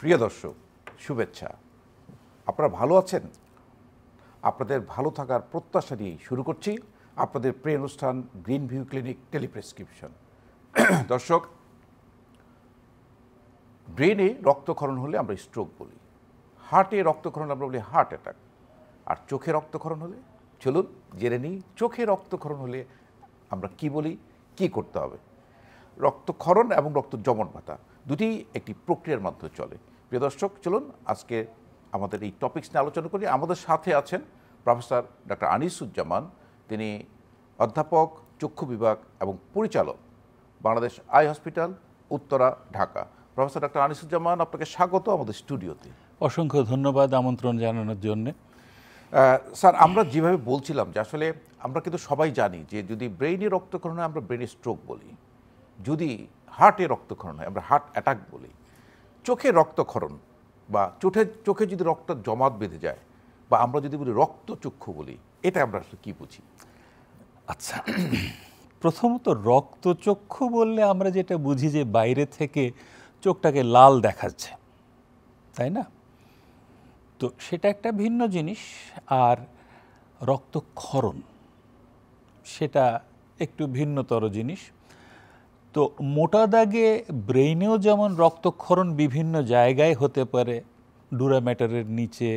প্রিয় দর্শক, শুভেচ্ছা। আপনারা ভালো আছেন? আপনাদের ভালো থাকার প্রত্যাশা নিয়ে শুরু করছি আপনাদের প্রিয় অনুষ্ঠান গ্রিন ভিউ ক্লিনিক টেলিপ্রেসক্রিপশন। দর্শক, ব্রেনে রক্তক্ষরণ হলে আমরা স্ট্রোক বলি, হার্টে রক্তক্ষরণ আমরা বলি হার্ট অ্যাটাক, আর চোখে রক্তক্ষরণ হলে চলুন জেনে নিই চোখে রক্তক্ষরণ হলে আমরা কি বলি, কি করতে হবে। রক্তক্ষরণ এবং রক্ত জমাট বাঁধা দুটি একটি প্রক্রিয়ার মাধ্যমে চলে। প্রিয় দর্শক, চলুন আজকে আমাদের এই টপিকস নিয়ে আলোচনা করি। আমাদের সাথে আছেন প্রফেসর ডক্টর আনিসুজ্জামান। তিনি অধ্যাপক, চক্ষু বিভাগ এবং পরিচালক, Bangladesh eye hospital, Uttara, Dhaka. Professor doctor Anisuzzaman, আপনাকে স্বাগত আমাদের স্টুডিওতে। অসংখ্য ধন্যবাদ আমন্ত্রণ জানানোর জন্য। স্যার, আমরা যেভাবে বলছিলাম যে আসলে আমরা কিন্তু সবাই জানি যে যদি ব্রেইনে রক্তক্ষরণ হয় আমরা ব্রেনে স্ট্রোক বলি, যদি হার্টে রক্তক্ষরণ হয় আমরা হার্ট অ্যাটাক বলি। চোখে রক্তক্ষরণ বা চোখে যদি রক্ত জমাট বেঁধে যায় বা আমরা যদি বলি রক্তচক্ষু বলি, এটা আমরা আসলে কী বুঝি? আচ্ছা, প্রথমত রক্তচক্ষু বললে আমরা যেটা বুঝি যে বাইরে থেকে চোখটাকে লাল দেখাচ্ছে, তাই না? তো সেটা একটা ভিন্ন জিনিস। আর রক্তক্ষরণ সেটা একটু ভিন্নতর জিনিস। তো মোটা দাগে ব্রেইনেও যেমন রক্তক্ষরণ বিভিন্ন জায়গায় হতে পারে, ডুরা ম্যাটারের নিচে,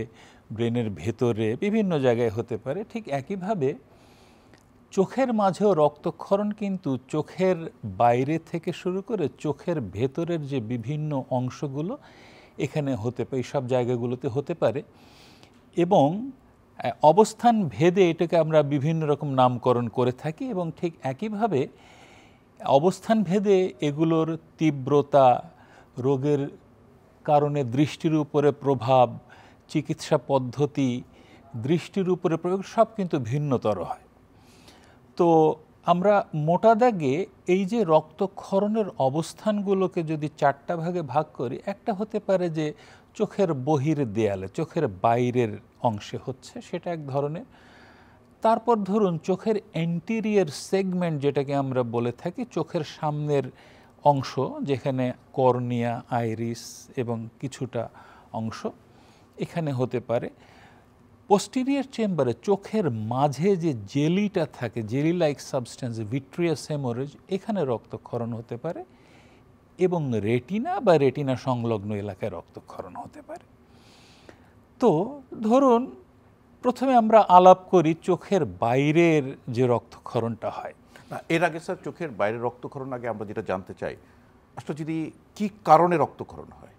ব্রেনের ভেতরে, বিভিন্ন জায়গায় হতে পারে, ঠিক একইভাবে চোখের মাঝেও রক্তক্ষরণ কিন্তু চোখের বাইরে থেকে শুরু করে চোখের ভেতরের যে বিভিন্ন অংশগুলো এখানে হতে পারে, এই সব জায়গাগুলোতে হতে পারে। এবং অবস্থান ভেদে এটাকে আমরা বিভিন্ন রকম নামকরণ করে থাকি, এবং ঠিক একইভাবে অবস্থান ভেদে এগুলোর তীব্রতা, রোগের কারণে দৃষ্টির উপরে প্রভাব, চিকিৎসা পদ্ধতি, দৃষ্টির উপরে প্রয়োগ সব কিন্তু ভিন্নতর হয়। তো আমরা মোটা দাগে এই যে রক্তক্ষরণের অবস্থানগুলোকে যদি চারটা ভাগে ভাগ করি, একটা হতে পারে যে চোখের বহির দেয়ালে, চোখের বাইরের অংশে হচ্ছে, সেটা এক ধরনের। তারপর ধরুন চোখের অ্যান্টেরিয়র সেগমেন্ট যেটাকে আমরা বলে থাকি, চোখের সামনের অংশ যেখানে কর্নিয়া, আইরিস এবং কিছুটা অংশ এখানে হতে পারে। পোস্টেরিয়র চেম্বারে চোখের মাঝে যে জেলিটা থাকে, jelly like substance, vitreous haemorrhage, এখানে রক্তক্ষরণ হতে পারে। এবং রেটিনা বা রেটিনা সংলগ্ন এলাকায় রক্তক্ষরণ হতে পারে। তো ধরুন প্রথমে আমরা আলাপ করি চোখের বাইরের যে রক্তক্ষরণটা হয়। এর আগে স্যার, চোখের বাইরের রক্তক্ষরণ আগে আমরা যেটা জানতে চাই, আসলে যদি কি কারণে রক্তক্ষরণ হয়,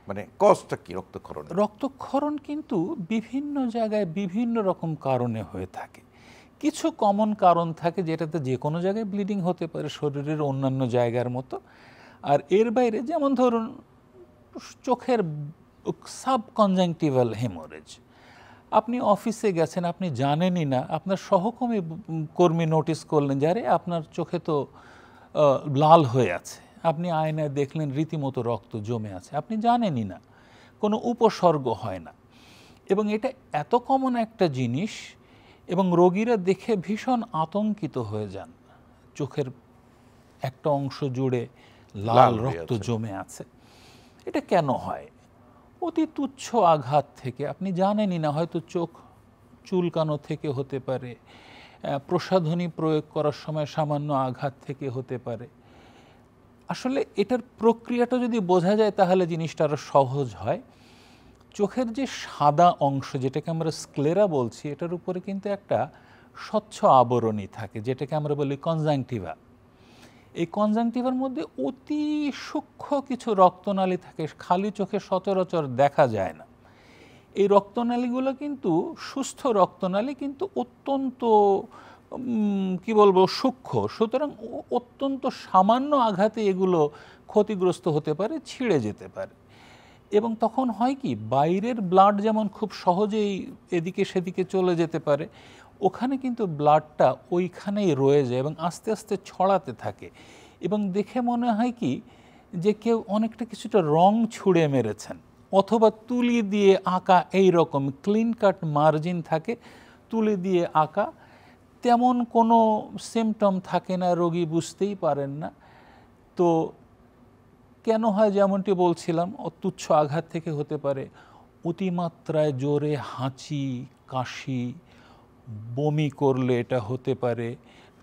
মানে কজটা কি রক্তক্ষরণ? রক্তক্ষরণ কিন্তু বিভিন্ন জায়গায় বিভিন্ন রকম কারণে হয়ে থাকে। কিছু কমন কারণ থাকে যেটাতে যে কোনো জায়গায় ব্লিডিং হতে পারে শরীরের অন্যান্য জায়গার মতো। আর এর বাইরে যেমন ধরুন চোখের সাবকনজাংটিভাল হেমোরেজ, আপনি অফিসে গেছেন, আপনি জানেনই না, আপনার কর্মী নোটিস করলেন যে আরে আপনার চোখে তো লাল হয়ে আছে, আপনি আয়নায় দেখলেন রীতিমতো রক্ত জমে আছে, আপনি জানেনই না, কোনো উপসর্গ হয় না। এবং এটা এত কমন একটা জিনিস, এবং রোগীরা দেখে ভীষণ আতঙ্কিত হয়ে যান, চোখের একটা অংশ জুড়ে লাল রক্ত জমে আছে। এটা কেন হয়? অতি তুচ্ছ আঘাত থেকে, আপনি জানেনই না, হয়তো চোখ চুলকানো থেকে হতে পারে, প্রসাধনী প্রয়োগ করার সময় সামান্য আঘাত থেকে হতে পারে। আসলে এটার প্রক্রিয়াটা যদি বোঝা যায় তাহলে জিনিসটা আরও সহজ হয়। চোখের যে সাদা অংশ যেটাকে আমরা স্ক্লেরা বলছি, এটার উপরে কিন্তু একটা স্বচ্ছ আবরণী থাকে যেটাকে আমরা বলি কনজাংটিভা। এই কনজাংটিভার মধ্যে অতি সূক্ষ্ম কিছু রক্তনালী থাকে, খালি চোখে সচরাচর দেখা যায় না। এই রক্তনালীগুলো কিন্তু সুস্থ রক্তনালী, কিন্তু অত্যন্ত সূক্ষ্ম, সুতরাং অত্যন্ত সামান্য আঘাতে এগুলো ক্ষতিগ্রস্ত হতে পারে, ছিঁড়ে যেতে পারে। এবং তখন হয় কি, বাইরের ব্লাড যেমন খুব সহজেই এদিকে সেদিকে চলে যেতে পারে, ওখানে কিন্তু ব্লাডটা ওইখানেই রয়ে যায় এবং আস্তে আস্তে ছড়াতে থাকে। এবং দেখে মনে হয় কি যে কেউ অনেকটা কিছুটা রং ছুঁড়ে মেরেছেন, অথবা তুলি দিয়ে আঁকা, এই রকম ক্লিন কাট মার্জিন থাকে, তুলি দিয়ে আঁকা, তেমন কোনো সিমটম থাকে না, রোগী বুঝতেই পারেন না। তো কেন হয় যেমনটি বলছিলাম, তুচ্ছ আঘাত থেকে হতে পারে, অতিমাত্রায় জোরে হাঁচি, কাশি, বমি করলে এটা হতে পারে,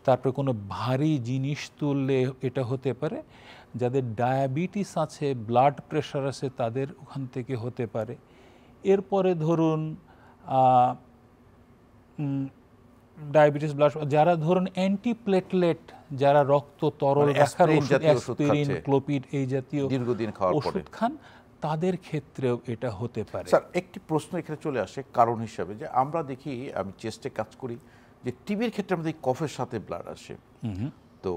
তারপরে কোনো ভারী জিনিস তুললে এটা হতে পারে, যাদের ডায়াবেটিস আছে, ব্লাড প্রেশার আছে, তাদের ওখান থেকে হতে পারে। এরপরে ধরুন ডায়াবেটিস, ব্লাড, যারা ধরুন অ্যান্টিপ্লেটলেট, যারা রক্ত তরল রাখার ওষুধ, অ্যাসপিরিন, ক্লোপিড এই জাতীয় দীর্ঘদিন খাওয়ার পরে ওষুধ খান, তাদের ক্ষেত্রেও এটা হতে পারে। স্যার, একটি প্রশ্ন এখানে চলে আসে কারণ হিসাবে, যে আমরা দেখি, আমি চেস্টে কাজ করি, যে টিবির ক্ষেত্রে আমাদের কফের সাথে ব্লাড আসে, তো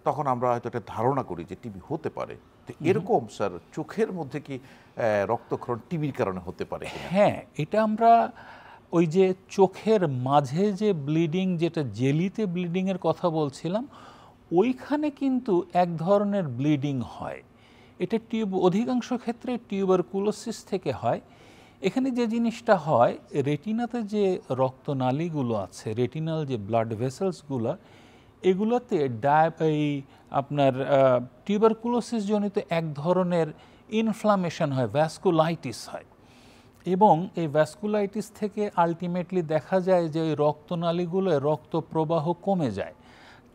তখন আমরা হয়তো একটা ধারণা করি যে টিবি হতে পারে। তো এরকম স্যার চোখের মধ্যে কি রক্তক্ষরণ টিবির কারণে হতে পারে? হ্যাঁ, এটা আমরা ওই যে চোখের মাঝে যে ব্লিডিং, যেটা জেলিতে ব্লিডিংয়ের কথা বলছিলাম, ওইখানে কিন্তু এক ধরনের ব্লিডিং হয়। এটা অধিকাংশ ক্ষেত্রে টিউবারকুলোসিস থেকে হয়। এখানে যে জিনিসটা হয়, রেটিনাতে যে রক্তনালীগুলো আছে, রেটিনাল যে ব্লাড ভেসেলসগুলো, এগুলোতে এই আপনার টিউবারকুলোসিস জনিত এক ধরনের ইনফ্লামেশন হয়, ভ্যাসকুলাইটিস হয়, এবং এই ভ্যাসকুলাইটিস থেকে আলটিমেটলি দেখা যায় যে ওই রক্তনালীগুলোয় রক্ত প্রবাহ কমে যায়,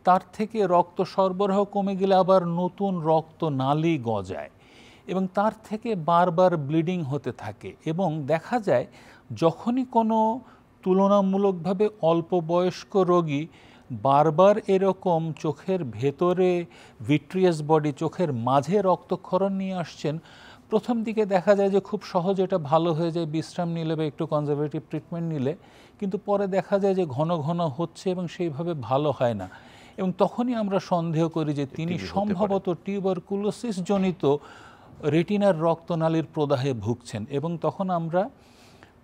তার থেকে রক্ত সরবরাহ কমে গেলে আবার নতুন রক্তনালী গজায়, এবং তার থেকে বারবার ব্লিডিং হতে থাকে। এবং দেখা যায় যখনই কোনো তুলনামূলকভাবে অল্প বয়স্ক রোগী বারবার এরকম চোখের ভেতরে ভিট্রিয়াস বডি, চোখের মাঝে রক্তক্ষরণ নিয়ে আসছেন, প্রথম দিকে দেখা যায় যে খুব সহজে এটা ভালো হয়ে যায় বিশ্রাম নিলে বা একটু কনজারভেটিভ ট্রিটমেন্ট নিলে, কিন্তু পরে দেখা যায় যে ঘন ঘন হচ্ছে এবং সেইভাবে ভালো হয় না, এবং তখনই আমরা সন্দেহ করি যে তিনি সম্ভবত টিউবারকুলোসিস জনিত রেটিনার রক্তনালীর প্রদাহে ভুগছেন, এবং তখন আমরা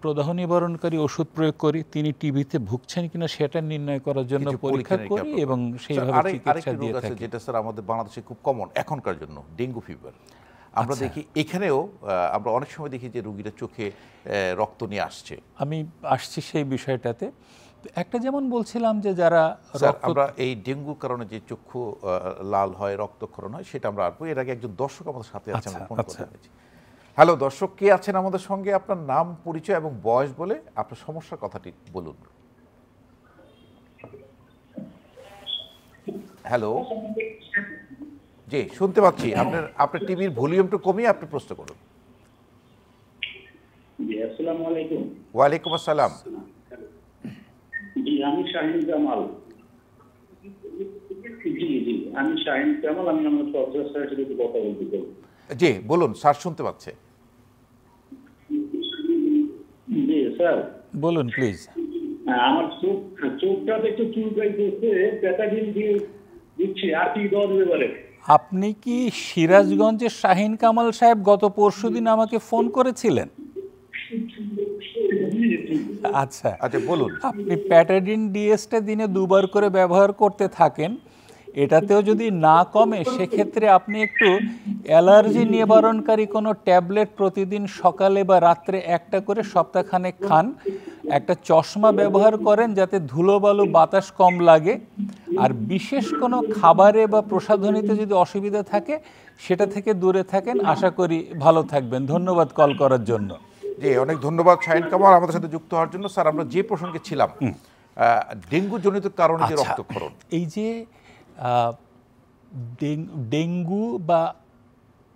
প্রদাহ নিবারণকারী ওষুধ প্রয়োগ করি। তিনি টিবিতে ভুগছেন কিনা সেটা নির্ণয় করার জন্য পরীক্ষা করি এবং সেইভাবে চিকিৎসা দিয়ে থাকি। যেটা স্যার আমাদের বাংলাদেশে খুব কমন এখনকার জন্য, ডেঙ্গু ফিভার। আমরা দেখি এখানেও আমরা অনেক সময় দেখি যে রোগীরা চোখে রক্ত নিয়ে আসছে। আমি আসছি সেই বিষয়টাতে। একটা যেমন বলছিলাম যে যারা আমরা এই ডেঙ্গুর কারণে যে চক্ষু লাল হয়, রক্তক্ষরণ হয়, সেটা আমরা আসবো। এর আগে একজন দর্শক আমাদের সাথে আছেন, ফোন করে নিয়েছি। হ্যালো দর্শক, কে আছেন আমাদের সঙ্গে? আপনার নাম, পরিচয় এবং বয়স বলে আপনার সমস্যার কথাটি বলুন। হ্যালো, জি শুনতে পাচ্ছি। আপনার টিভির ভলিউমটা কমিয়ে আপনি প্রশ্ন করুন। আসসালামু আলাইকুম। ওয়ালাইকুম আসসালাম। জি, আমি শাহিন জামাল। আমি শাহিন জামাল, আমি আমার সরকার সাথে একটু কথা বলতে চাই। জি বলুন, স্যার শুনতে পাচ্ছে। জি স্যার বলুন প্লিজ। আমার চোখটাতে একটু চুলকাইতেছে, প্যাটাডিন দিয়ে দিচ্ছি, আর কি দেওয়া যেতে পারে? আপনি কি সিরাজগঞ্জের শাহিন কামাল সাহেব গত পরশুদিন আমাকে ফোন করেছিলেন? আচ্ছা আচ্ছা বলুন। আপনি প্যাটাডিন ডিএসটা দিনে 2 বার করে ব্যবহার করতে থাকেন, এটাতেও যদি না কমে সেক্ষেত্রে আপনি একটু অ্যালার্জি নিবারণকারী কোনো ট্যাবলেট প্রতিদিন সকালে বা রাত্রে একটা করে সপ্তাহখানেক খান। একটা চশমা ব্যবহার করেন যাতে ধুলোবালু বাতাস কম লাগে, আর বিশেষ কোনো খাবারে বা প্রসাধনীতে যদি অসুবিধা থাকে সেটা থেকে দূরে থাকেন। আশা করি ভালো থাকবেন। ধন্যবাদ কল করার জন্য। জি অনেক ধন্যবাদ শাহিন কামাল আমাদের সাথে যুক্ত হওয়ার জন্য। স্যার আমরা যে প্রসঙ্গে ছিলাম, ডেঙ্গু জনিত কারণে যে রক্তক্ষরণ, এই যে ডেঙ্গু বা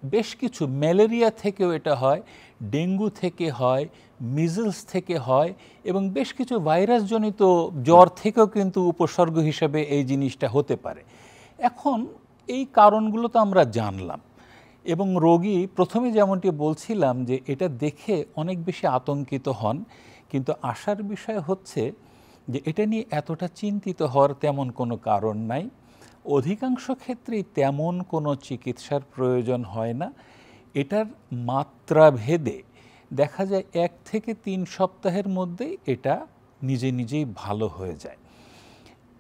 বেশ কিছু ম্যালেরিয়া থেকেও এটা হয়, ডেঙ্গু থেকে হয়, মিজলস থেকে হয়, এবং বেশ কিছু ভাইরাসজনিত জ্বর থেকেও কিন্তু উপসর্গ হিসেবে এই জিনিসটা হতে পারে। এখন এই কারণগুলো তো আমরা জানলাম, এবং রোগী প্রথমে যেমনটি বলছিলাম যে এটা দেখে অনেক বেশি আতঙ্কিত হন, কিন্তু আশার বিষয় হচ্ছে যে এটা নিয়ে এতটা চিন্তিত হওয়ার তেমন কোনো কারণ নাই। অধিকাংশ ক্ষেত্রেই তেমন কোনো চিকিৎসার প্রয়োজন হয় না। এটার মাত্রা ভেদে দেখা যায় 1 থেকে 3 সপ্তাহের মধ্যেই এটা নিজে নিজেই ভালো হয়ে যায়।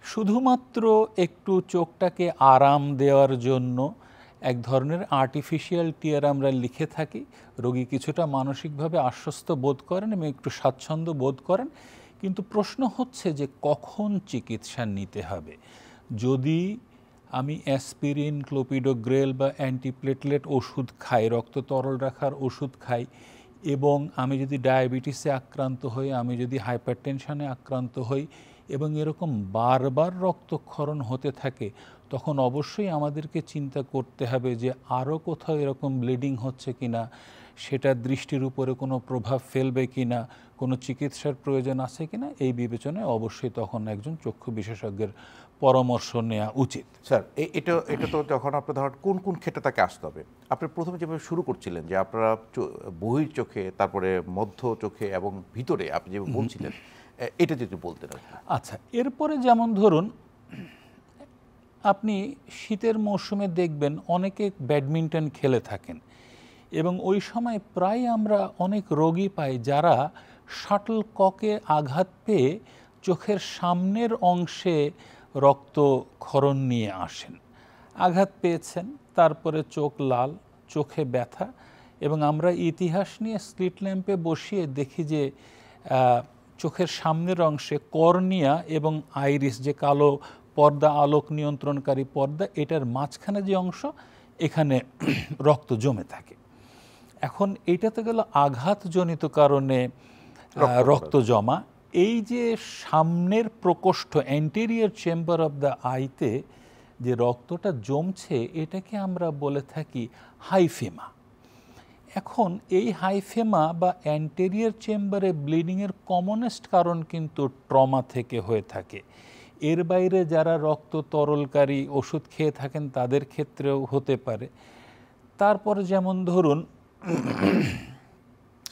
শুধুমাত্র একটু চোখটাকে আরাম দেওয়ার জন্য এক ধরনের আর্টিফিশিয়াল টিয়ার আমরা লিখে থাকি। রোগী কিছুটা মানসিকভাবে আশ্বস্ত বোধ করেন এবং একটু স্বাচ্ছন্দ্য বোধ করেন, কিন্তু প্রশ্ন হচ্ছে যে কখন চিকিৎসা নিতে হবে। যদি আমি অ্যাসপিরিন, ক্লোপিডোগ্রেল বা অ্যান্টিপ্লেটলেট ওষুধ খাই, রক্ত তরল রাখার ওষুধ খাই, এবং আমি যদি ডায়াবেটিসে আক্রান্ত হই, আমি যদি হাইপারটেনশনে আক্রান্ত হই এবং এরকম বারবার রক্তক্ষরণ হতে থাকে, তখন অবশ্যই আমাদেরকে চিন্তা করতে হবে যে আরও কোথাও এরকম ব্লিডিং হচ্ছে কিনা, সেটা দৃষ্টির উপরে কোনো প্রভাব ফেলবে কিনা, কোনো চিকিৎসার প্রয়োজন আছে কিনা, এই বিবেচনায় অবশ্যই তখন একজন চক্ষু বিশেষজ্ঞের পরামর্শ নেওয়া উচিত। স্যার এটা তো যখন আপনার ধরেন কোন কোন ক্ষেত্রে তাকে আসতে হবে, আপনি প্রথমে যেভাবে শুরু করছিলেন যে আপনারা বহির চোখে, তারপরে মধ্য চোখে এবং ভিতরে আপনি যেভাবে বলছিলেন, এটা যদি বলতেন। আচ্ছা, এরপরে যেমন ধরুন আপনি শীতের মৌসুমে দেখবেন অনেকে ব্যাডমিন্টন খেলে থাকেন এবং ওই সময় প্রায় আমরা অনেক রোগী পাই যারা শাটলককে আঘাত পেয়ে চোখের সামনের অংশে রক্তক্ষরণ নিয়ে আসেন। আঘাত পেয়েছেন, তারপরে চোখ লাল, চোখে ব্যথা, এবং আমরা ইতিহাস নিয়ে স্লিট ল্যাম্পে বসিয়ে দেখি যে চোখের সামনের অংশে কর্নিয়া এবং আইরিস, যে কালো পর্দা, আলোক নিয়ন্ত্রণকারী পর্দা, এটার মাঝখানে যে অংশ, এখানে রক্ত জমে থাকে। এখন এইটাতে গেল আঘাতজনিত কারণে রক্ত জমা। এই যে সামনের প্রকোষ্ঠ, অ্যান্টেরিয়র চেম্বার অফ দ্য আইতে যে রক্তটা জমছে, এটাকে আমরা বলে থাকি হাইফেমা। এখন এই হাইফেমা বা অ্যান্টেরিয়র চেম্বারে ব্লিডিংয়ের কমনেস্ট কারণ কিন্তু ট্রমা থেকে হয়ে থাকে। এর বাইরে যারা রক্ত তরলকারী ওষুধ খেয়ে থাকেন তাদের ক্ষেত্রেও হতে পারে। তারপর যেমন ধরুন,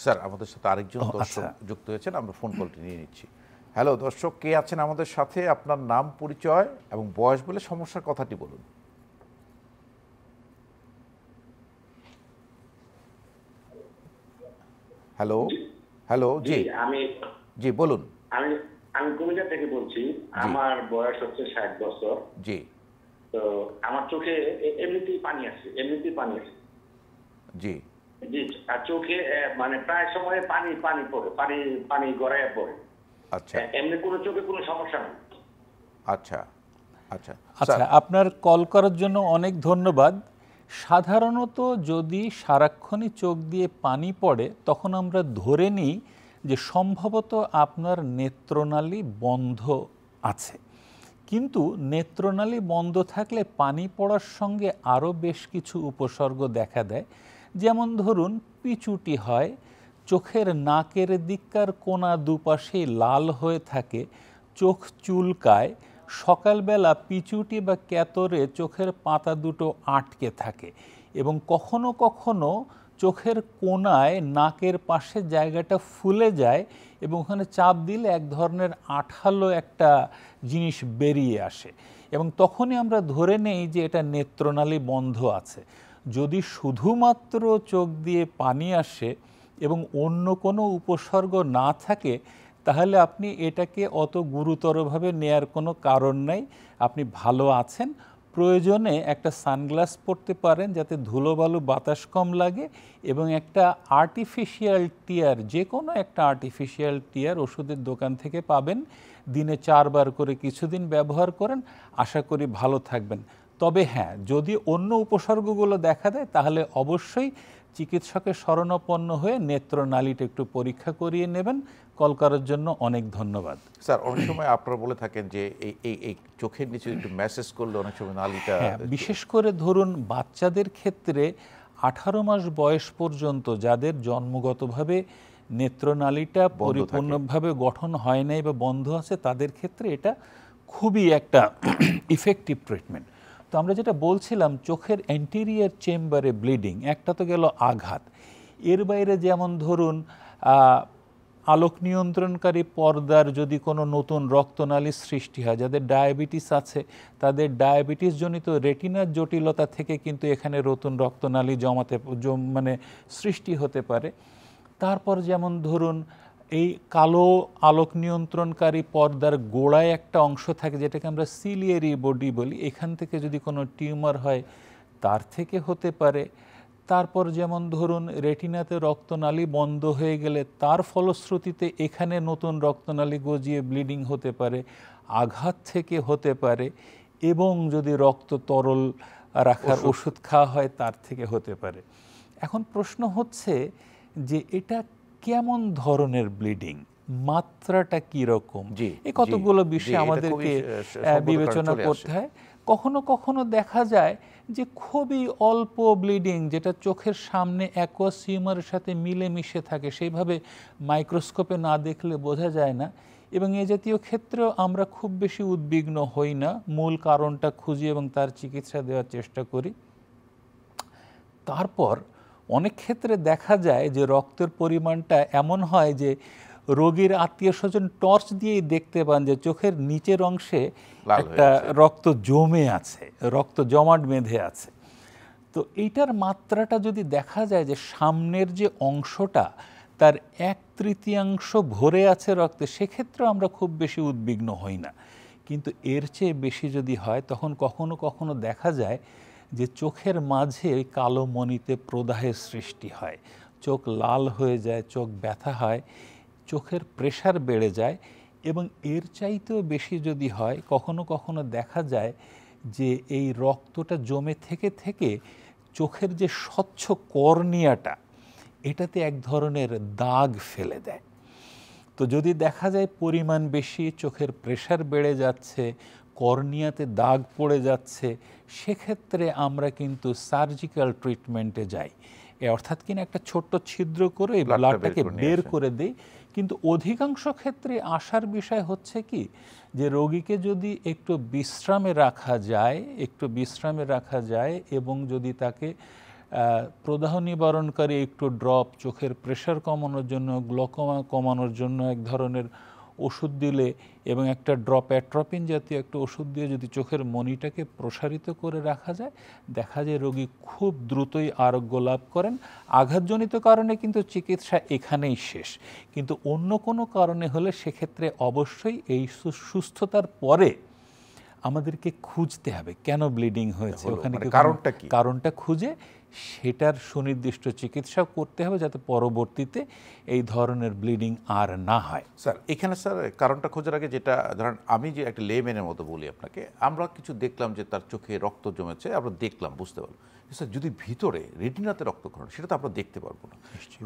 স্যার আমাদের সাথে আরেকজন দর্শক যুক্ত হয়েছেন, আমরা ফোন কলটি নিয়ে নিচ্ছি। হ্যালো দর্শক, কে আছেন আমাদের সাথে? আপনার নাম, পরিচয় এবং বয়স বলে সমস্যার কথাটি বলুন। হ্যালো হ্যালো, জি জি বলুন। আমি কুমিল্লা থেকে বলছি। আমার বয়স হচ্ছে 60 বছর। জি। তো আমার চোখে এমনিতেই পানি আছে। জি জি, আর চোখে মানে প্রায় সময় পানি পড়ে, পানি গড়ায় পড়ে। আচ্ছা, এমনি কোনো চোখে কোনো সমস্যা নেই। আচ্ছা আচ্ছা আচ্ছা, আপনার কল করার জন্য অনেক ধন্যবাদ। সাধারণত যদি সারাক্ষণই চোখ দিয়ে পানি পড়ে, তখন আমরা ধরে নিই যে সম্ভবত আপনার নেত্রনালী বন্ধ আছে। কিন্তু নেত্রনালী বন্ধ থাকলে পানি পড়ার সঙ্গে আরও বেশ কিছু উপসর্গ দেখা দেয়। যেমন ধরুন, পিচুটি হয়, চোখের নাকের দিককার কোণা দুপাশেই লাল হয়ে থাকে, চোখ চুলকায়, সকালবেলা পিচুটি বা ক্যাতরে চোখের পাতা দুটো আটকে থাকে, এবং কখনো কখনো চোখের কোণায় নাকের পাশে জায়গাটা ফুলে যায় এবং ওখানে চাপ দিলে এক ধরনের আঠালো একটা জিনিস বেরিয়ে আসে, এবং তখনই আমরা ধরে নেই যে এটা নেত্রনালী বন্ধ আছে। যদি শুধুমাত্র চোখ দিয়ে পানি আসে এবং অন্য কোনো উপসর্গ না থাকে, তাহলে আপনি এটাকে অত গুরুতরভাবে নেয়ার কোনো কারণ নাই। আপনি ভালো আছেন। প্রয়োজনে একটা সানগ্লাস পরতে পারেন যাতে ধুলোবালু বাতাস কম লাগে, এবং একটা আর্টিফিশিয়াল টিয়ার, যে কোনো একটা আর্টিফিশিয়াল টিয়ার ওষুধের দোকান থেকে পাবেন, দিনে 4 বার করে কিছুদিন ব্যবহার করেন, আশা করি ভালো থাকবেন। তবে হ্যাঁ, যদি অন্য উপসর্গগুলো দেখা দেয় তাহলে অবশ্যই চিকিৎসকের শরণাপন্ন হয়ে নেত্রনালীটা একটু পরীক্ষা করিয়ে নেবেন। কল করার জন্য অনেক ধন্যবাদ। স্যার, অনেক সময় আপনারা বলে থাকেন যে এই চোখের নিচে একটু ম্যাসেজ করলে অনেক সময় নালীটা, বিশেষ করে ধরুন বাচ্চাদের ক্ষেত্রে 18 মাস বয়স পর্যন্ত যাদের জন্মগতভাবে নেত্রনালীটা পরিপূর্ণভাবে গঠন হয় নাই বা বন্ধ আছে, তাদের ক্ষেত্রে এটা খুবই একটা ইফেক্টিভ ট্রিটমেন্ট। তো আমরা যেটা বলছিলাম, চোখের অ্যান্টেরিয়র চেম্বারে ব্লিডিং, একটা তো গেল আঘাত। এর বাইরে যেমন ধরুন আলোক নিয়ন্ত্রণকারী পর্দার যদি কোনো নতুন রক্তনালীর সৃষ্টি হয়, যাদের ডায়াবেটিস আছে তাদের ডায়াবেটিস জনিত রেটিনার জটিলতা থেকে কিন্তু এখানে নতুন রক্তনালী মানে সৃষ্টি হতে পারে। তারপর যেমন ধরুন এই কালো আলোক নিয়ন্ত্রণকারী পর্দার গোড়ায় একটা অংশ থাকে যেটাকে আমরা সিলিয়ারি বডি বলি, এখান থেকে যদি কোনো টিউমার হয় তার থেকে হতে পারে। তারপর যেমন ধরুন রেটিনাতে রক্তনালী বন্ধ হয়ে গেলে তার ফলশ্রুতিতে এখানে নতুন রক্তনালী গজিয়ে ব্লিডিং হতে পারে, আঘাত থেকে হতে পারে। এবং যদি রক্ত তরল রাখার ওষুধ খাওয়া হয় তার থেকে হতে পারে। এখন প্রশ্ন হচ্ছে যে এটা কেমন ধরনের ব্লিডিং, মাত্রাটা কীরকম, এই কতগুলো বিষয় আমাদেরকে বিবেচনা করতে হয়। কখনো কখনো দেখা যায় যে খুবই অল্প ব্লিডিং, যেটা চোখের সামনে অ্যাকুয়াস হিউমারের সাথে মিলেমিশে থাকে, সেইভাবে মাইক্রোস্কোপে না দেখলে বোঝা যায় না, এবং এ জাতীয় ক্ষেত্রেও আমরা খুব বেশি উদ্বিগ্ন হই না, মূল কারণটা খুঁজি এবং তার চিকিৎসা দেওয়ার চেষ্টা করি। তারপর অনেক ক্ষেত্রে দেখা যায় যে রক্তের পরিমাণটা এমন হয় যে রোগীর আত্মীয় স্বজন টর্চ দিয়েই দেখতে পান যে চোখের নিচের অংশে একটা রক্ত জমে আছে, রক্ত জমাট বেঁধে আছে। তো এইটার মাত্রাটা যদি দেখা যায় যে সামনের যে অংশটা তার 1/3 ভরে আছে রক্তে, সেক্ষেত্রে আমরা খুব বেশি উদ্বিগ্ন হই না। কিন্তু এর চেয়ে বেশি যদি হয় তখন কখনো কখনো দেখা যায় যে চোখের মাঝে ওই কালো মণিতে প্রদাহের সৃষ্টি হয়, চোখ লাল হয়ে যায়, চোখ ব্যথা হয়, চোখের প্রেশার বেড়ে যায়, এবং এর চাইতেও বেশি যদি হয় কখনো কখনো দেখা যায় যে এই রক্তটা জমে থেকে থেকে চোখের যে স্বচ্ছ কর্নিয়াটা এটাতে এক ধরনের দাগ ফেলে দেয়। তো যদি দেখা যায় পরিমাণ বেশি, চোখের প্রেশার বেড়ে যাচ্ছে, কর্নিয়াতে দাগ পড়ে যাচ্ছে, সেক্ষেত্রে আমরা কিন্তু সার্জিক্যাল ট্রিটমেন্টে যাই, অর্থাৎ কিনা একটা ছোট্ট ছিদ্র করে এই ব্লাডটাকে বের করে দেই। কিন্তু অধিকাংশ ক্ষেত্রে আসার বিষয় হচ্ছে কি যে রোগীকে যদি একটু বিশ্রামে রাখা যায় এবং যদি তাকে প্রদাহ নিবারণকারী একটু ড্রপ, চোখের প্রেশার কমানোর জন্য, গ্লকোমা কমানোর জন্য এক ধরনের ওষুধ দিলে এবং একটা ড্রপ অ্যাট্রোপিন জাতীয় একটা ওষুধ দিয়ে যদি চোখের মণিটাকে প্রসারিত করে রাখা যায়, দেখা যায় রোগী খুব দ্রুতই আরোগ্য লাভ করেন। আঘাতজনিত কারণে কিন্তু চিকিৎসা এখানেই শেষ, কিন্তু অন্য কোনো কারণে হলে সেক্ষেত্রে অবশ্যই এই সুস্থতার পরে আমাদেরকে খুঁজতে হবে কেন ব্লিডিং হয়েছে, ওখানে কারণটা খুঁজে সেটার সুনির্দিষ্ট চিকিৎসা করতে হবে যাতে পরবর্তীতে এই ধরনের ব্লিডিং আর না হয়। স্যার এখানে স্যার কারণটা খোঁজার আগে যেটা ধরেন আমি যে একটা লেম্যানের মতো বলি আপনাকে, আমরা কিছু দেখলাম যে তার চোখে রক্ত জমেছে, আমরা দেখলাম, বুঝতে পারলাম, স্যার যদি ভিতরে রেটিনাতে রক্তক্ষরণ সেটা তো আমরা দেখতে পারবো না।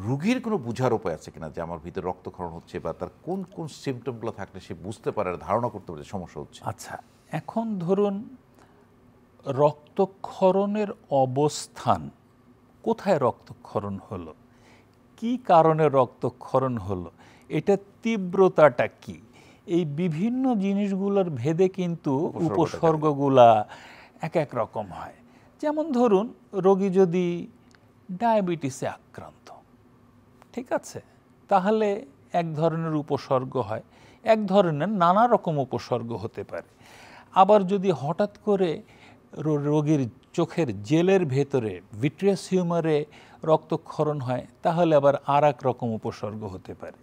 রোগীর কোনো বোঝার উপায় আছে কিনা যে আমার ভিতরে রক্তক্ষরণ হচ্ছে বা তার কোন কোন সিমটমগুলো থাকলে সে বুঝতে পারে, ধারণা করতে পারে সমস্যা হচ্ছে? আচ্ছা, এখন ধরুন রক্তক্ষরণের অবস্থান, কোথায় রক্তক্ষরণ হলো, কি কারণে রক্তক্ষরণ হলো, এটা তীব্রতাটা কি, এই বিভিন্ন জিনিসগুলোর ভেদে কিন্তু উপসর্গগুলা এক এক রকম হয়। যেমন ধরুন রোগী যদি ডায়াবেটিসে আক্রান্ত, ঠিক আছে, তাহলে এক ধরনের উপসর্গ হয়, এক ধরনের নানা রকম উপসর্গ হতে পারে। আবার যদি হঠাৎ করে রোগীর চোখের জেলের ভেতরে ভিট্রিয়াস হিউমারে রক্তক্ষরণ হয়, তাহলে আবার আর এক রকম উপসর্গ হতে পারে।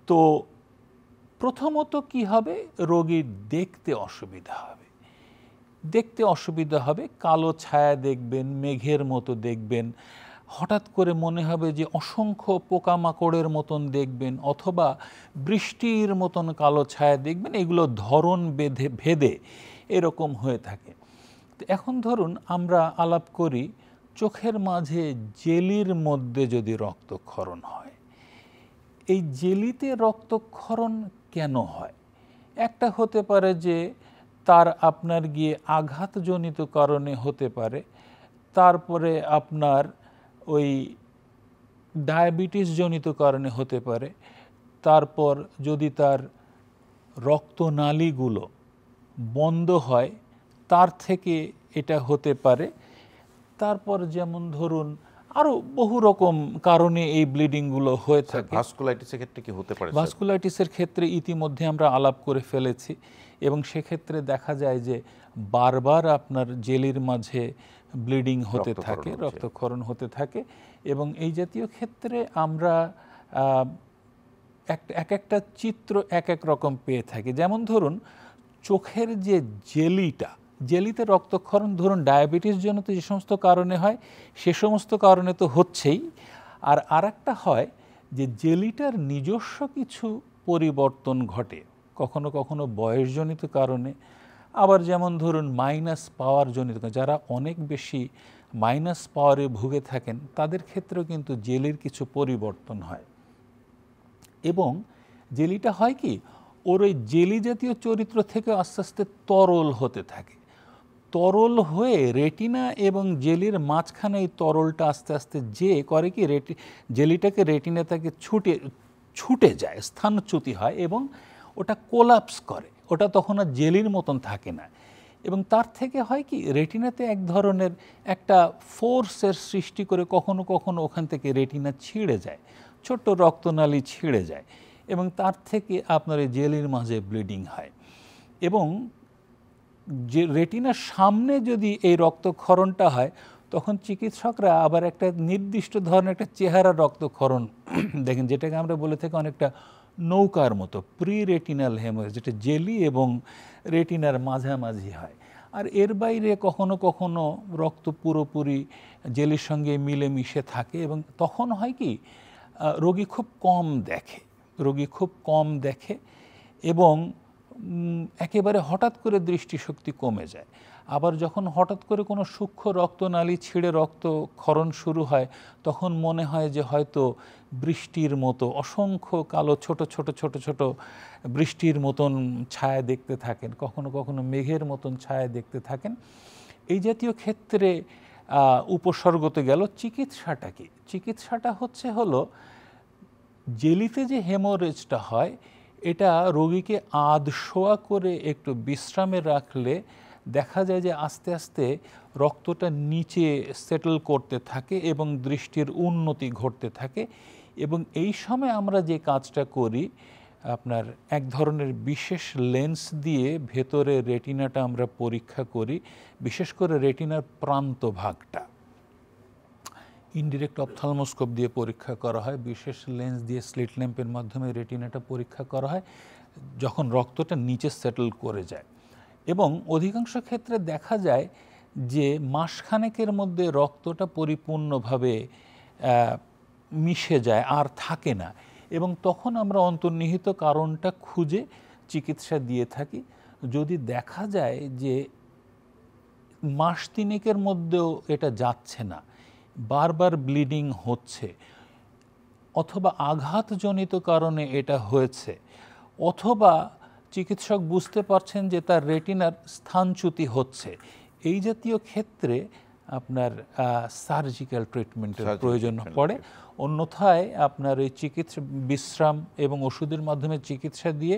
তো প্রথমত কি হবে, রোগীর দেখতে অসুবিধা হবে, কালো ছায়া দেখবেন, মেঘের মতো দেখবেন, হঠাৎ করে মনে হবে যে অসংখ্য পোকামাকড়ের মতন দেখবেন, অথবা বৃষ্টির মতন কালো ছায়া দেখবেন, এগুলো ধরন ভেদে এরকম হয়ে থাকে। তো এখন ধরুন আমরা আলাপ করি চোখের মাঝে জেলির মধ্যে যদি রক্তক্ষরণ হয়, এই জেলিতে রক্তক্ষরণ কেন হয়? একটা হতে পারে যে তার আপনার গিয়ে আঘাতজনিত কারণে হতে পারে, তারপরে আপনার ওই ডায়াবেটিস জনিত কারণে হতে পারে, তারপর যদি তার রক্তনালীগুলো বন্ধ হয় তার থেকে এটা হতে পারে, তারপর যেমন ধরুন আরও বহু রকম কারণে এই ব্লিডিংগুলো হয়ে থাকে। ভাস্কুলাইটিসের ক্ষেত্রে কি হতে পারে? ভাস্কুলাইটিসের ক্ষেত্রে ইতিমধ্যে আমরা আলাপ করে ফেলেছি, এবং সেক্ষেত্রে দেখা যায় যে বারবার আপনার জেলির মাঝে ব্লিডিং হতে থাকে, রক্তক্ষরণ হতে থাকে, এবং এই জাতীয় ক্ষেত্রে আমরা একটা চিত্র এক এক রকম পেয়ে থাকি। যেমন ধরুন চোখের যে জেলিতে রক্তক্ষরণ, ধরুন ডায়াবেটিস জনিত যে সমস্ত কারণে হয় সে সমস্ত কারণে তো হচ্ছেই, আর আরেকটা হয় যে জেলিটার নিজস্ব কিছু পরিবর্তন ঘটে, কখনো কখনো বয়সজনিত কারণে, আবার যেমন ধরুন মাইনাস পাওয়ার জনিত, যারা অনেক বেশি মাইনাস পাওয়ারে ভুগে থাকেন তাদের ক্ষেত্রেও কিন্তু জেলির কিছু পরিবর্তন হয়। এবং জেলিটা হয় কি, ওর ওই জেলি জাতীয় চরিত্র থেকে আস্তে আস্তে তরল হতে থাকে। তরল হয়ে রেটিনা এবং জেলির মাঝখানে এই তরলটা আস্তে আস্তে যে করে কি জেলিটাকে রেটিনা থেকে ছুটে যায়, স্থানচ্যুতি হয় এবং ওটা কোলাপস করে, ওটা তখন আর জেলির মতন থাকে না। এবং তার থেকে হয় কি, রেটিনাতে এক ধরনের একটা ফোর্সের সৃষ্টি করে কখনো কখনো ওখান থেকে রেটিনা ছিঁড়ে যায়, ছোট্ট রক্তনালী ছিঁড়ে যায় এবং তার থেকে আপনার এই জেলির মাঝে ব্লিডিং হয়। এবং যে রেটিনার সামনে যদি এই রক্তক্ষরণটা হয় তখন চিকিৎসকরা আবার একটা নির্দিষ্ট ধরনের একটা চেহারা রক্তক্ষরণ দেখেন, যেটাকে আমরা বলে থাকি অনেকটা নৌকার মতো প্রি রেটিনাল হেমোরেজ, যেটা জেলি এবং রেটিনার মাঝামাঝি হয়। আর এর বাইরে কখনো কখনো রক্ত পুরোপুরি জেলির সঙ্গে মিলেমিশে থাকে এবং তখন হয় কি, রোগী খুব কম দেখে এবং একেবারে হঠাৎ করে দৃষ্টিশক্তি কমে যায়। আবার যখন হঠাৎ করে কোনো সূক্ষ্ম রক্তনালী ছিঁড়ে রক্তক্ষরণ শুরু হয় তখন মনে হয় যে হয়তো বৃষ্টির মতো অসংখ্য কালো ছোট ছোট ছোট ছোট বৃষ্টির মতন ছায়া দেখতে থাকেন, কখনো কখনো মেঘের মতন ছায়া দেখতে থাকেন। এই জাতীয় ক্ষেত্রে উপসর্গতে গেল। চিকিৎসাটা কি? চিকিৎসাটা হলো জেলিতে যে হেমোরেজটা হয় এটা রোগীকে আধশোয়া করে একটু বিশ্রামে রাখলে দেখা যায় যে আস্তে আস্তে রক্তটা নিচে সেটেল করতে থাকে এবং দৃষ্টির উন্নতি ঘটতে থাকে। এবং এই সময় আমরা যে কাজটা করি, আপনার এক ধরনের বিশেষ লেন্স দিয়ে ভেতরে রেটিনাটা আমরা পরীক্ষা করি, বিশেষ করে রেটিনার প্রান্ত ভাগটা ইনডিরেক্ট অপথলমোস্কোপ দিয়ে পরীক্ষা করা হয়, বিশেষ লেন্স দিয়ে স্লিট ল্যাম্পের মাধ্যমে রেটিনাটা পরীক্ষা করা হয় যখন রক্তটা নিচে সেটেল করে যায়। এবং অধিকাংশ ক্ষেত্রে দেখা যায় যে মাসখানেকের মধ্যে রক্তটা পরিপূর্ণভাবে মিশে যায়, আর থাকে না। এবং তখন আমরা অন্তর্নিহিত কারণটা খুঁজে চিকিৎসা দিয়ে থাকি। যদি দেখা যায় যে মাস তিনেকের মধ্যেও এটা যাচ্ছে না, বারবার ব্লিডিং হচ্ছে, অথবা আঘাতজনিত কারণে এটা হয়েছে, অথবা চিকিৎসক বুঝতে পারছেন যে তার রেটিনার স্থানচ্যুতি হচ্ছে, এই জাতীয় ক্ষেত্রে আপনার সার্জিক্যাল ট্রিটমেন্টের প্রয়োজন পড়ে। অন্যথায় আপনার এই চিকিৎসা বিশ্রাম এবং ওষুধের মাধ্যমে চিকিৎসা দিয়ে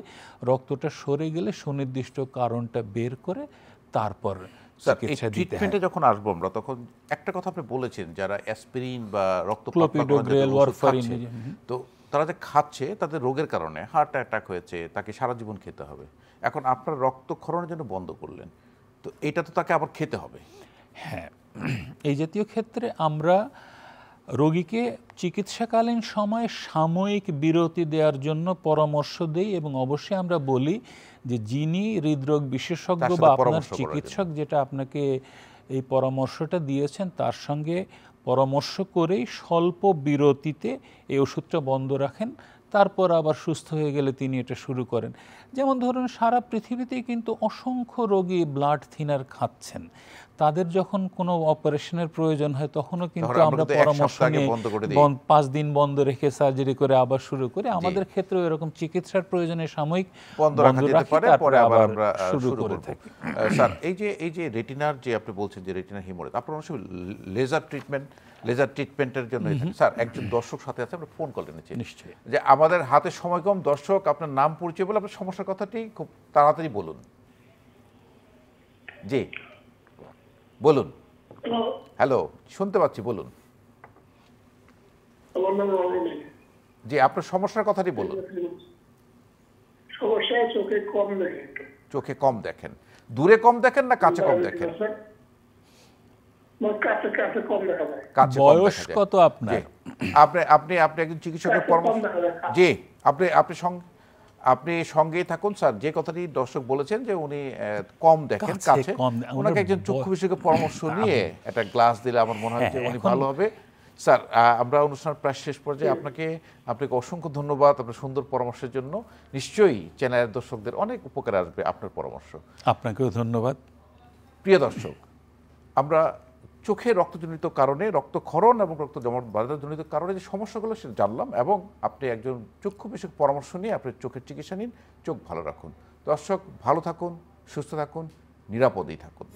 রক্তটা সরে গেলে সুনির্দিষ্ট কারণটা বের করে তারপর চিকিৎসা দিতে হয়। ট্রিটমেন্টে যখন আসবো আমরা, তখন একটা কথা আপনি বলেছেন, যারা অ্যাসপিরিন বা ক্লোপিডোগ্রেল, ওয়ারফারিন, তো তারা যে খাচ্ছে তাদের রোগের কারণে হার্ট অ্যাটাক হয়েছে, তাকে সারা জীবন খেতে হবে। এখন আপনার রক্তক্ষরণের জন্য বন্ধ করলেন, তো এটা তো তাকে আবার খেতে হবে। হ্যাঁ, এই জাতীয় ক্ষেত্রে আমরা রোগীকে চিকিৎসাকালীন সময়ে সাময়িক বিরতি দেওয়ার জন্য পরামর্শ দেই এবং অবশ্যই আমরা বলি যে যিনি হৃদরোগ বিশেষজ্ঞ বা আপনার চিকিৎসক যেটা আপনাকে এই পরামর্শটা দিয়েছেন তার সঙ্গে পরামর্শ করেই স্বল্প বিরতিতে এই ওষুধটা বন্ধ রাখেন, তারপর আবার সুস্থ হয়ে গেলে তিনি এটা শুরু করেন। যেমন ধরুন সারা পৃথিবীতেই কিন্তু অসংখ্য রোগী ব্লাড থিনার খাচ্ছেন, তাদের যখন কোনো অপারেশনের প্রয়োজন হয় তখনও কিন্তু আমরা পরামর্শ নিয়ে 5 দিন বন্ধ রেখে সার্জারি করে আবার শুরু করি। আমাদের ক্ষেত্রে এরকম চিকিৎসার প্রয়োজনে সাময়িক বন্ধ রাখা যেতে পারে, পরে আবার আমরা শুরু করে থাকি। স্যার, এই যে রেটিনার যে আপনি বলছেন যে রেটিনার হেমোরেজ, আপনারা অবশ্যই লেজার ট্রিটমেন্টের জন্য স্যার একজন দর্শক সাথে আছে, আমরা ফোন কল নিচ্ছি। নিশ্চয়ই, যে আমাদের হাতে সময় কম, দর্শক আপনার নাম পরিচয় বলে আপনার সমস্যার কথাটি খুব তাড়াতাড়ি বলুন। জি বলুন। হ্যালো, শুনতে পাচ্ছি, বলুন। জি, আপনার সমস্যার কথাটি বলুন। সমস্যা চোখে কম দেখেন। চোখে কম দেখেন, দূরে কম দেখেন না কাছে কম দেখেন? কাছে কম দেখা যায়। বয়স কত আপনার? আপনি একজন চিকিৎসকের পরামর্শ, জি আপনি সঙ্গেই থাকুন স্যার। যে কথাটি দর্শক বলেছেন যে উনি কম দেখেন, কাছে, ওনাকে একজন চক্ষু বিশেষজ্ঞের পরামর্শ নিয়ে একটা গ্লাস দিলে আমার মনে হয় যে উনি ভালো হবে। স্যার আমরা অনুষ্ঠান প্রায় শেষ পর্যায়ে আপনাকে অসংখ্য ধন্যবাদ আপনার সুন্দর পরামর্শের জন্য। নিশ্চয়ই চ্যানেলের দর্শকদের অনেক উপকারে আসবে আপনার পরামর্শ। আপনাকেও ধন্যবাদ। প্রিয় দর্শক, আমরা চোখে রক্তজনিত কারণে, রক্তক্ষরণ এবং রক্ত জমাট বাধাজনিত কারণে যে সমস্যাগুলো সেটা জানলাম, এবং আপনি একজন চক্ষু বিশেষজ্ঞ পরামর্শ নিয়ে আপনি চোখের চিকিৎসা নিন। চোখ ভালো রাখুন। দর্শক, ভালো থাকুন, সুস্থ থাকুন, নিরাপদেই থাকুন।